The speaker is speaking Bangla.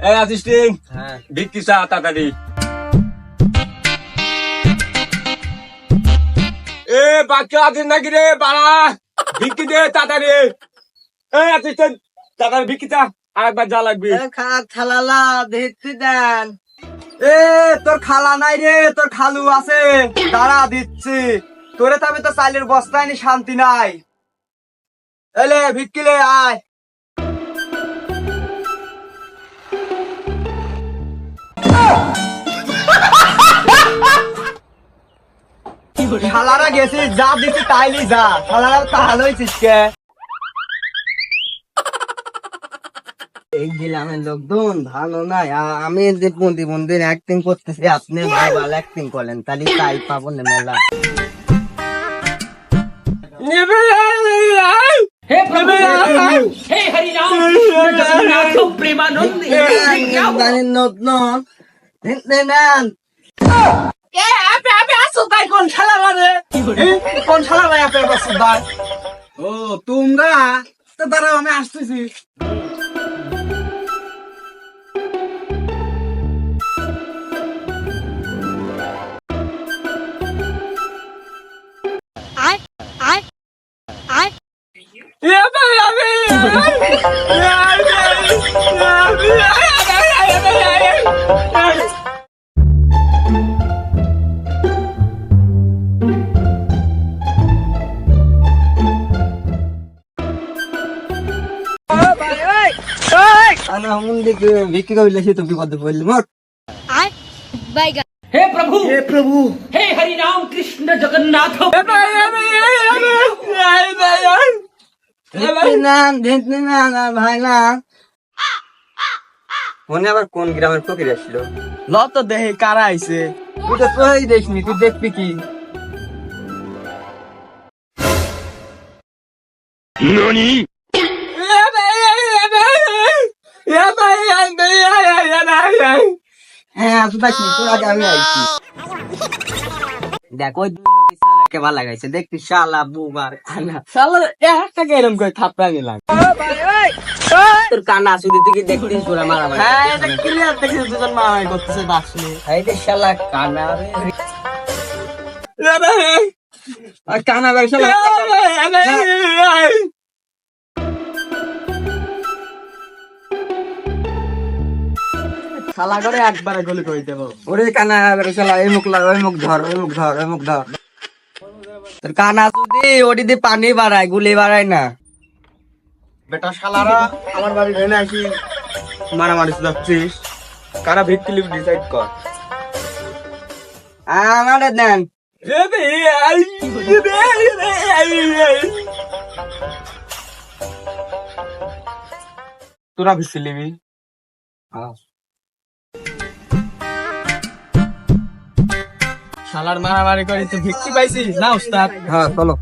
এই অ্যাসিস্ট্যান্ট হ্যাঁ ভিক্ষি চা তাড়াতাড়ি। এ বাচ্চা আছিস নাকি রে বাড়া? ভিক্ষি দে তাড়াতাড়ি। এই অ্যাসিস্ট্যান্ট তাড়াতাড়ি ভিক্ষি চা, আরেকবার যা লাগবে। খালালা দেখতে দেন। এ তোর খালা নাই রে, তোর খালু আছে, দাঁড়া দিচ্ছি। তোরে তবে তো চাইলের বস্তায় নি শান্তি নাই। এলে ভিক্ষিলে আয়। শালারা গেছি, যা দিচ্ছি তাইলি যা। শালারা তাহলে হয়েছিস কে? এই গ্রামের লোকজন ভালো নাই। আমি যে প্রতিবন্ধীর অ্যাক্টিং করতেছি, আপনি ভালো অ্যাক্টিং করেন, তাহলে তাই পাবো না মেলা। हे प्रभु हे हरि राम कृष्ण जगन्नाथ प्रेमानंद ও তোমরা তো দাঁড়াও, আমি আসতেছি। ভিক্ষি করিলে সে তুমি কত বললি মোট। हे प्रभु हे हरि राम कृष्ण जगन्नाथ ভাই না মনে আবার কোন গ্রামের ফকির আসলো। ল তো দেখে কারা আইছে। তুই তো তুই দেখিনি, তুই দেখবি কি? হ্যাঁ তুই দেখিনি, তোর আগে আমি আইছি। দেখ ওই দুই লোক ইসলামকে ভালো লাগাইছে, দেখবি শালা বুবার কানা। শালা একটা এরকম করে থাপড়া নিলাম। তোর কানা শুধু তুই কি দেখছিস তোরা মারামারি? হ্যাঁ এটা ক্লিয়ার দেখছিস, দুজন মারামারি করতেছে বাসনে। এই যে শালা কানা রে, আর কানা ভাই শালা শালা করে একবারে গুলি করে দেবো। ওরে কানা শালা এই মুখ লাগা, ওই মুখ ধর, ওই মুখ ধর, ওই মুখ ধর। তোর কানা যদি ওটি দিয়ে পানি বাড়ায়, গুলি বাড়ায় না। বেটা শালারা আমার বাড়ি ভেনে আসি মারামারি যাচ্ছিস, কারা ভিক্ষি লিবি ডিসাইড কর। আমারে দেন। তোরা ভিক্ষি লিবি? শালার মারামারি করে তুই ভিক্ষি পাইছিস না উস্তাদ? হ্যাঁ চলো।